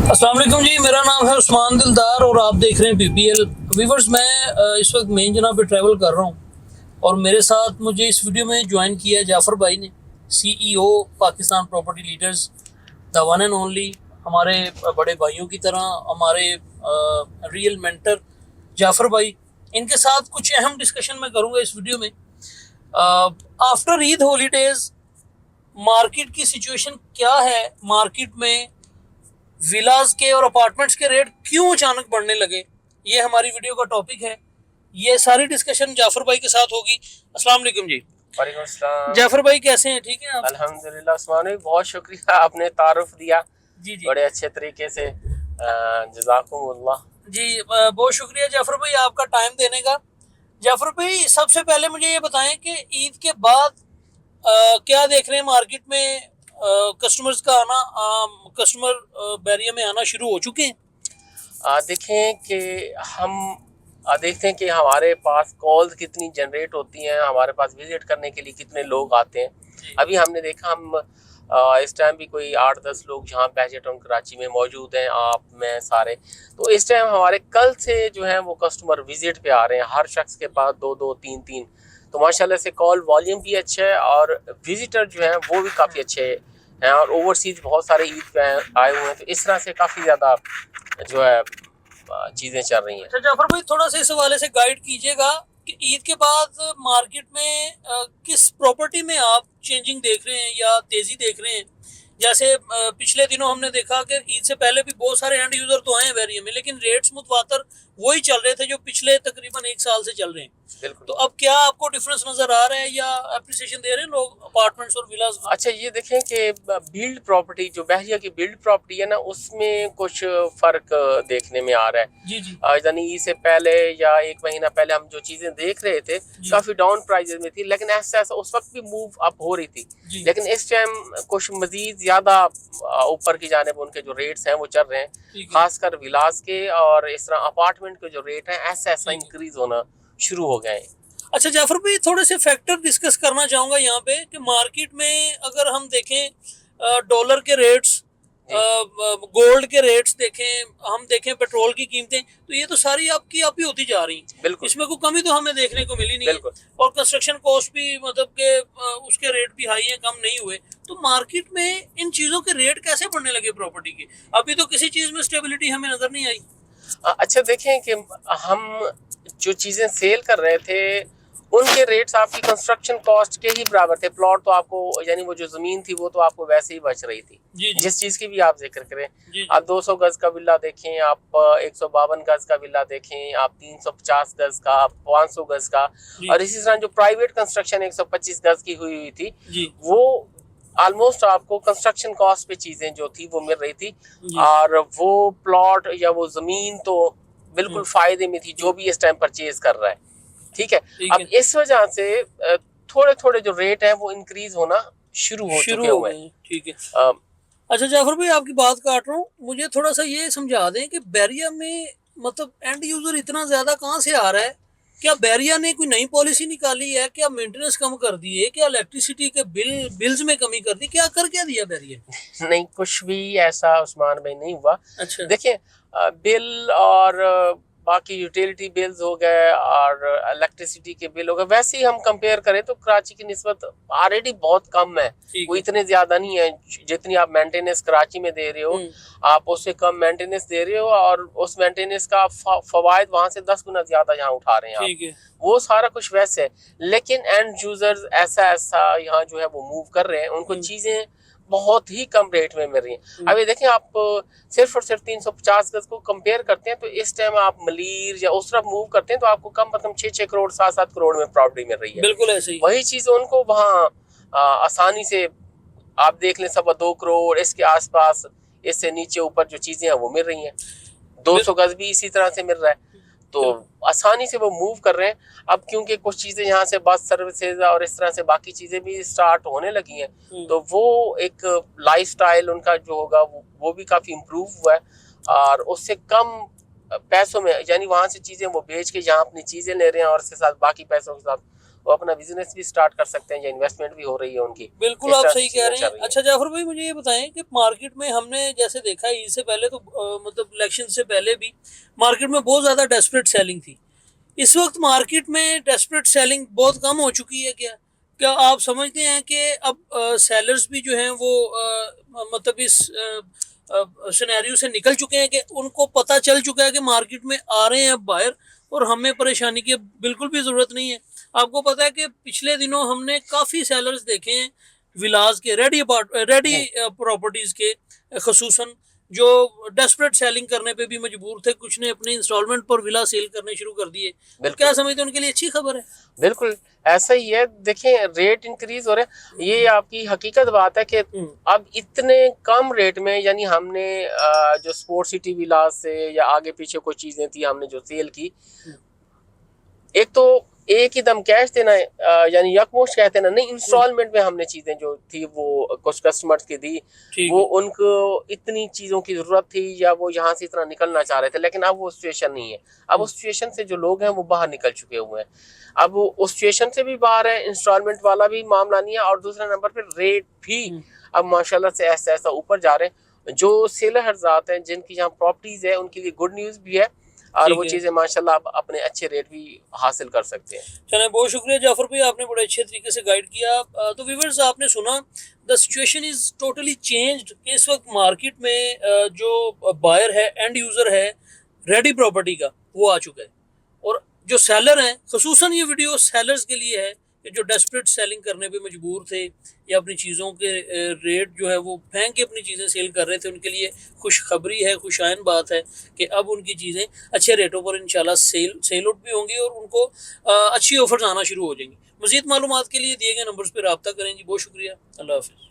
अस्सलाम वालेकुम जी, मेरा नाम है उस्मान दिलदार और आप देख रहे हैं पीपीएल व्यूवर्स। मैं इस वक्त मेन जनाब पे ट्रैवल कर रहा हूँ और मेरे साथ मुझे इस वीडियो में ज्वाइन किया है जाफ़र भाई ने, CEO Pakistan property leaders, the one and only, हमारे बड़े भाइयों की तरह हमारे रियल मेंटर जाफ़र भाई। इनके साथ कुछ अहम डिस्कशन मैं करूँगा इस वीडियो में। आफ्टर ईद हॉलीडेज मार्केट की सिचुएशन क्या है, मार्केट में विलास के और अपार्टमेंट्स के रेट क्यों अचानक बढ़ने लगे, ये हमारी वीडियो का टॉपिक है। ये सारी डिस्कशन जाफर भाई के साथ होगी। अस्सलाम वालेकुम जी। वालेकुम अस्सलाम। जाफर भाई कैसे हैं, ठीक हैं आप? अल्हम्दुलिल्लाह उस्मान भाई, बहुत शुक्रिया, आपने तारुफ दिया जी जी बड़े अच्छे तरीके से। जज़ाकुमुल्लाह। जी, बहुत शुक्रिया जाफर भाई आपका टाइम देने का। जाफर भाई सबसे पहले मुझे ये बताएं कि ईद के बाद क्या देख रहे हैं मार्केट में, कस्टमर्स का आना, कस्टमर बैरियर में आना शुरू हो चुके हैं? देखें कि हम देखते हैं कि हमारे पास कॉल्स कितनी जनरेट होती हैं, हमारे पास विजिट करने के लिए कितने लोग आते हैं। अभी हमने देखा हम इस टाइम भी कोई 8-10 लोग जहाँ बहजे टाउन कराची में मौजूद हैं, आप मैं सारे। तो इस टाइम हमारे कल से जो है वो कस्टमर विजिट पे आ रहे हैं, हर शख्स के पास 2-2 3-3। तो माशाल्लाह से कॉल वॉल्यूम भी अच्छा है और विजिटर जो है वो भी काफ़ी अच्छे हैं और ओवरसीज बहुत सारे ईद पे आए हुए हैं। तो इस तरह से काफ़ी ज़्यादा जो है चीज़ें चल रही हैं। अच्छा जाफर भाई, थोड़ा सा इस हवाले से गाइड कीजिएगा कि ईद के बाद मार्केट में किस प्रॉपर्टी में आप चेंजिंग देख रहे हैं या तेजी देख रहे हैं। जैसे पिछले दिनों हमने देखा कि ईद से पहले भी बहुत सारे एंड यूजर तो आए वेरियम में, लेकिन रेट्स मुतवातर वही चल रहे थे जो पिछले तकरीबन 1 साल से चल रहे हैं। बिल्कुल। तो अब क्या आपको डिफरेंस नजर आ रहा है या अप्रिसिएशन दे रहे हैं लोग अपार्टमेंट्स और विलास? अच्छा, ये देखें कि बिल्ड प्रॉपर्टी जो बहरिया की बिल्ड प्रॉपर्टी है ना, उसमें कुछ फ़र्क देखने में आ रहा है। जी जी यानी ईद से पहले या 1 महीना पहले हम जो चीज़ें देख रहे थे काफ़ी डाउन प्राइजेस में थी, लेकिन ऐसा ऐसा उस वक्त भी मूव अप हो रही थी। लेकिन इस टाइम कुछ मजीद ज़्यादा ऊपर की जानिब उनके जो रेट्स हैं वो चल रहे हैं, खासकर विलास के और इस तरह अपार्टमेंट के जो रेट हैं ऐसा ऐसा इंक्रीज होना शुरू हो गए हैं। अच्छा जाफर भाई, थोड़े से फैक्टर डिस्कस करना चाहूंगा यहाँ पे कि मार्केट में अगर हम देखें डॉलर के रेट्स, गोल्ड के रेट्स देखें, हम देखें पेट्रोल की कीमतें, तो ये तो सारी आपकी आप ही होती जा रही हैं। इसमें कोई कमी तो हमें देखने को मिली नहीं है। और कंस्ट्रक्शन कॉस्ट भी मतलब के उसके रेट भी हाई हैं, कम नहीं हुए। तो मार्केट में इन चीजों के रेट कैसे बढ़ने लगे प्रॉपर्टी के? अभी तो किसी चीज में स्टेबिलिटी हमें नजर नहीं आई। अच्छा, देखें कि हम जो चीज़ें सेल कर रहे थे उनके रेट्स आपकी कंस्ट्रक्शन कॉस्ट के ही बराबर थे। प्लॉट तो आपको यानी वो जो ज़मीन थी वो तो आपको वैसे ही बच रही थी। जिस चीज़ की भी आप जिक्र करें, आप 200 गज का विला देखें, आप 152 गज का विला देखें, आप 350 गज का, 500 गज का, और इसी तरह जो प्राइवेट कंस्ट्रक्शन 125 गज की हुई थी वो ऑलमोस्ट आपको कंस्ट्रक्शन कॉस्ट पे चीज़ें जो थी वो मिल रही थी। और वो प्लॉट या वो ज़मीन तो बिल्कुल फायदे में थी जो भी इस टाइम परचेज कर रहा है। ठीक है, अब इस वजह से थोड़े थोड़े जो रेट है वो इंक्रीज होना शुरू हो चुके हुए हैं। ठीक है। अच्छा जाफर भाई, आपकी बात काट रहा हूँ, मुझे थोड़ा सा ये समझा दें कि बैरिया में मतलब एंड यूजर इतना ज्यादा कहाँ से आ रहा है? क्या बैरिया ने कोई नई पॉलिसी निकाली है? क्या मेंटेनेंस कम कर दी है? क्या इलेक्ट्रिसिटी के बिल्स में कमी कर दी? क्या दिया बैरिया? नहीं, कुछ भी ऐसा उस्मान भाई नहीं हुआ। अच्छा, देखिए, बिल और बाकी यूटिलिटी बिल्स हो गए और इलेक्ट्रिसिटी के बिल हो गए, वैसे ही हम कंपेयर करें तो कराची की निस्बत ऑलरेडी बहुत कम है। वो इतने ज्यादा नहीं है जितनी आप मेंटेनेंस कराची में दे रहे हो, आप उससे कम मेंटेनेंस दे रहे हो और उस मेंटेनेंस का फवायद वहां से 10 गुना ज्यादा यहाँ उठा रहे हैं आप। वो सारा कुछ वैसे है, लेकिन एंड यूजर्स ऐसा ऐसा यहाँ जो है वो मूव कर रहे हैं, उनको चीजें बहुत ही कम रेट में मिल रही हैं। अब ये देखें, आप सिर्फ और सिर्फ 350 गज को कंपेयर करते हैं तो इस टाइम आप मलीर या उस तरफ मूव करते हैं तो आपको कम मतलब 6-6 करोड़ 7-7 करोड़ में प्रॉपर्टी मिल रही है। बिल्कुल ऐसे ही। वही चीज उनको वहाँ आसानी से आप देख लें 2.25 करोड़ इसके आसपास, इससे नीचे ऊपर जो चीजें हैं वो मिल रही हैं। 200 गज भी इसी तरह से मिल रहा है, तो आसानी से वो मूव कर रहे हैं। अब क्योंकि कुछ चीज़ें यहाँ से बस सर्विसेज और इस तरह से बाकी चीज़ें भी स्टार्ट होने लगी हैं, तो वो एक लाइफस्टाइल उनका जो होगा वो भी काफ़ी इम्प्रूव हुआ है और उससे कम पैसों में यानी वहाँ से चीज़ें वो बेच के यहाँ अपनी चीज़ें ले रहे हैं और उसके साथ बाकी पैसों के साथ वो अपना बिजनेस भी स्टार्ट कर सकते हैं या इन्वेस्टमेंट भी हो रही है उनकी। बिल्कुल इस आप तरह सही से कह चीजें रहे चल हैं। रही हैं। अच्छा जाफर भाई, मुझे ये बताएं कि मार्केट में हमने जैसे देखा है इससे पहले तो मतलब इलेक्शन से पहले भी मार्केट में बहुत ज्यादा डेस्परेट सेलिंग थी। इस वक्त मार्केट में डेस्परेट सेलिंग बहुत कम हो चुकी है क्या? क्या आप समझते हैं कि अब सेलर्स भी जो हैं वो मतलब इस सिनेरियो से निकल चुके हैं कि उनको पता चल चुका है कि मार्केट में आ रहे हैं अब बायर और हमें परेशानी की अब बिल्कुल भी ज़रूरत नहीं है? आपको पता है कि पिछले दिनों हमने काफ़ी सेलर्स देखे हैं विलाज के, रेडी जी प्रॉपर्टीज़ के, खसूसन जो डेस्परेट सेलिंग करने पे भी मजबूर थे, कुछ ने अपने इंस्टॉलमेंट पर विला सेल करने शुरू कर दिए। तो बिल्कुल क्या समझते हैं उनके लिए अच्छी खबर है? बिल्कुल ऐसा ही है। देखिए रेट इंक्रीज हो रहे हैं, ये आपकी हकीकत बात है कि हम्म, अब इतने कम रेट में, यानी हमने जो स्पोर्ट सिटी विलास से या आगे पीछे कोई चीजें थी हमने जो सेल की, एक तो एक ही दम कैश देना है, यानी यकमुश्त कहते हैं ना, नहीं इंस्टॉलमेंट में हमने चीजें जो थी वो कुछ कस्टमर्स की दी, ठीक वो है। उनको इतनी चीजों की जरूरत थी या वो यहाँ से इतना निकलना चाह रहे थे, लेकिन अब वो सिचुएशन नहीं है। अब उस सिचुएशन से जो लोग हैं वो बाहर निकल चुके हुए हैं। अब वो उस सिचुएशन से भी बाहर है, इंस्टॉलमेंट वाला भी मामला नहीं है, और दूसरे नंबर पर रेट भी अब माशाल्लाह से ऐसा ऐसा ऊपर जा रहे हैं। जो सेलर हज़रात हैं जिनकी यहाँ प्रॉपर्टीज है उनके लिए गुड न्यूज़ भी है, और ठीक वो है। चीज़ें माशाल्लाह आप अपने अच्छे रेट भी हासिल कर सकते हैं। चलें, बहुत शुक्रिया जाफर भाई, आपने बड़े अच्छे तरीके से गाइड किया। तो व्यूअर्स, आपने सुना the situation is totally changed कि इस वक्त मार्केट में जो बायर है, एंड यूजर है रेडी प्रॉपर्टी का, वो आ चुका है। और जो सेलर हैं, खसूसन ये वीडियो सेलर्स के लिए है कि जो डेस्परेट सेलिंग करने पे मजबूर थे या अपनी चीज़ों के रेट जो है वो फेंक के अपनी चीज़ें सेल कर रहे थे, उनके लिए खुशखबरी है, खुशाइन बात है कि अब उनकी चीज़ें अच्छे रेटों पर इंशाल्लाह सेल आउट भी होंगी और उनको अच्छी ऑफर्स आना शुरू हो जाएंगी। मज़ीद मालूमात के लिए दिए गए नंबर्स पर रब्ता करें जी। बहुत शुक्रिया। अल्लाह हाफिज़।